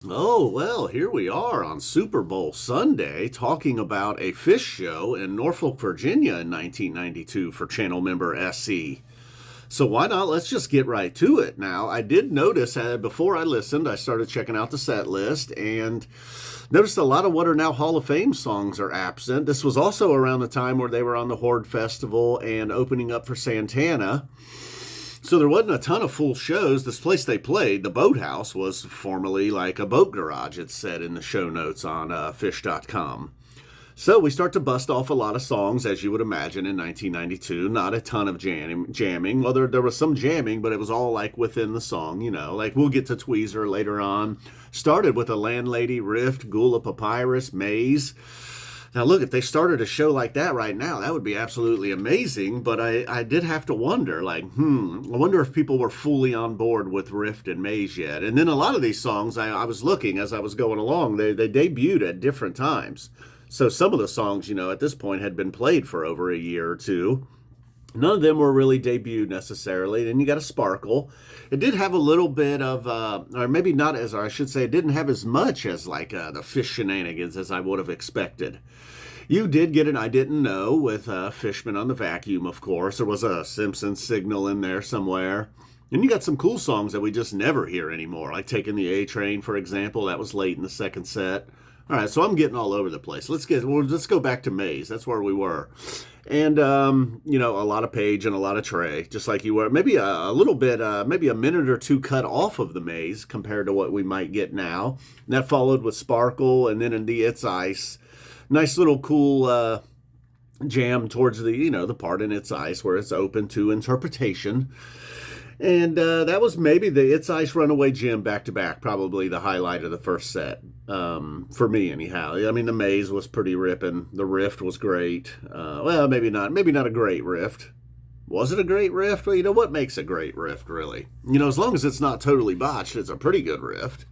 Oh, well, here we are on Super Bowl Sunday talking about a Phish show in Norfolk, Virginia in 1992 for channel member SE. So why not? Let's just get right to it now. I did notice before I listened, I started checking out the set list and noticed a lot of what are now Hall of Fame songs are absent. This was also around the time where they were on the Horde Festival and opening up for Santana. So there wasn't a ton of full shows. This place they played, the Boathouse, was formerly like a boat garage, it's said in the show notes on Phish.com. So we start to bust off a lot of songs, as you would imagine, in 1992. Not a ton of jamming. Well, there was some jamming, but it was all like within the song, you know. Like we'll get to Tweezer later on. Started with a Landlady riff, Guelah Papyrus, Maze. Now, look, if they started a show like that right now, that would be absolutely amazing. But I did have to wonder, like, I wonder if people were fully on board with Rift and Maze yet. And then a lot of these songs, I was looking as I was going along, they debuted at different times. So some of the songs, at this point had been played for over a year or two. None of them were really debuted necessarily. Then you got a Sparkle. It did have a little bit of, or maybe not as, or I should say, it didn't have as much as like the Phish shenanigans as I would have expected. You did get an I Didn't Know with Fishman on the Vacuum, of course. There was a Simpsons signal in there somewhere. And you got some cool songs that we just never hear anymore, like Taking the A Train, for example. That was late in the second set. All right, so I'm getting all over the place. Let's go back to Maze. That's where we were. And, a lot of Page and a lot of Trey, just like you were. Maybe a little bit, maybe a minute or two cut off of the Maze compared to what we might get now. And that followed with Sparkle and then in the It's Ice. Nice little cool jam towards the part in It's Ice where it's open to interpretation. And that was maybe the It's Ice Runaway Jim back-to-back, probably the highlight of the first set, for me anyhow. I mean, the Maze was pretty ripping. The Rift was great. Well, maybe not a great Rift. Was it a great Rift? Well, what makes a great Rift, really? As long as it's not totally botched, it's a pretty good Rift.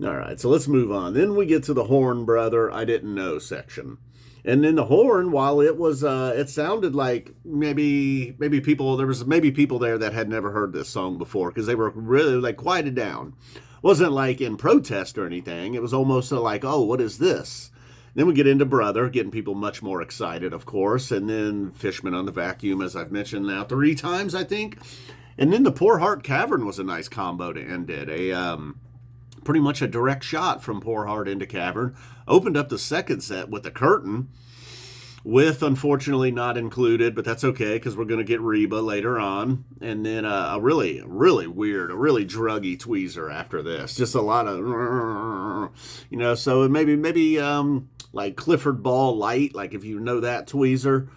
All right, so let's move on. Then we get to the Horn Brother I Didn't Know section. And then the horn, while it was, it sounded like maybe people, there was maybe people there that had never heard this song before because they were really like quieted down. Wasn't like in protest or anything. It was almost like, oh, what is this? Then we get into Brother, getting people much more excited, of course. And then Fishman on the Vacuum, as I've mentioned now 3 times, I think. And then the Poor Heart Cavern was a nice combo to end it. Pretty much a direct shot from Poor Heart into Cavern. Opened up the second set with the curtain, with unfortunately not included, but that's okay because we're going to get Reba later on. And then a really, really weird, a really druggy Tweezer after this. Just a lot of, so maybe like Clifford Ball Light, like if you know that Tweezer.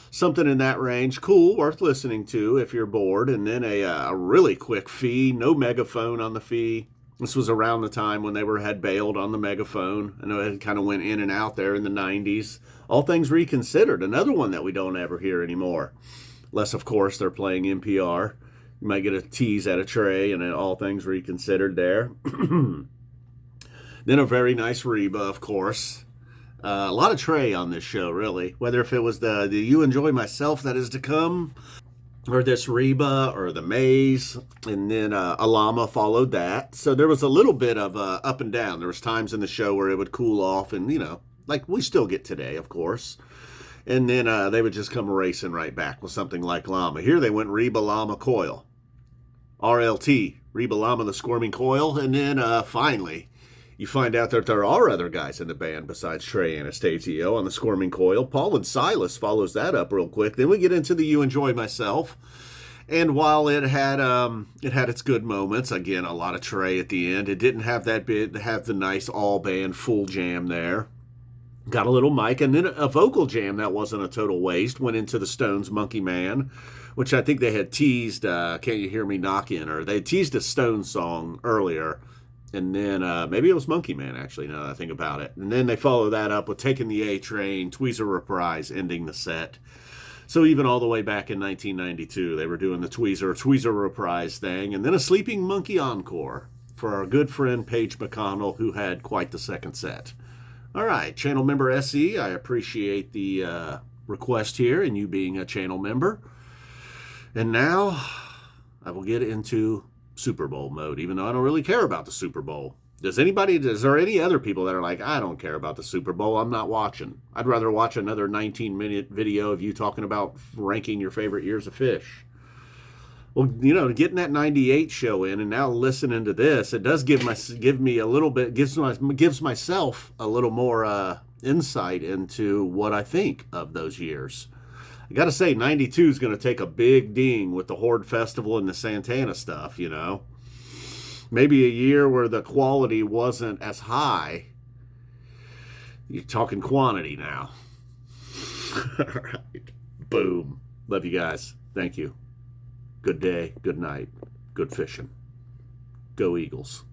Something in that range. Cool, worth listening to if you're bored. And then a really quick fee, no megaphone on the fee. This was around the time when they had bailed on the megaphone. I know it kind of went in and out there in the 90s. All Things Reconsidered, another one that we don't ever hear anymore. Unless, of course, they're playing NPR. You might get a tease at a Trey and an All Things Reconsidered there. Then a very nice Reba, of course. A lot of Trey on this show, really. Whether if it was the You Enjoy Myself that is to come, or this Reba, or the Maze, and then a Llama followed that. So there was a little bit of up and down. There was times in the show where it would cool off, and, like we still get today, of course. And then they would just come racing right back with something like Llama. Here they went Reba, Llama, Coil. RLT, Reba, Llama, the Squirming Coil. And then finally, you find out that there are other guys in the band besides Trey Anastasio on the Squirming Coil. Paul and Silas follows that up real quick. Then we get into the You Enjoy Myself. And while it had its good moments, again, a lot of Trey at the end, it didn't have the nice all-band full jam there. Got a little mic, and then a vocal jam that wasn't a total waste. Went into the Stones' Monkey Man, which I think they had teased, Can't You Hear Me Knockin', or they teased a Stones song earlier. And then maybe it was Monkey Man, actually, now that I think about it. And then they follow that up with Takin the A Train, Tweezer Reprise, ending the set. So even all the way back in 1992, they were doing the Tweezer Reprise thing. And then a Sleeping Monkey encore for our good friend Paige McConnell, who had quite the second set. All right, channel member SE, I appreciate the request here and you being a channel member. And now I will get into Super Bowl mode, even though I don't really care about the Super Bowl. Is there any other people that are like, I don't care about the Super Bowl, I'm not watching. I'd rather watch another 19-minute video of you talking about ranking your favorite years of Phish. Well, getting that 98 show in and now listening to this, it does give me a little bit, gives myself a little more insight into what I think of those years. I got to say, 92 is going to take a big ding with the Horde Festival and the Santana stuff, Maybe a year where the quality wasn't as high. You're talking quantity now. All right. Boom. Love you guys. Thank you. Good day. Good night. Good fishing. Go Eagles.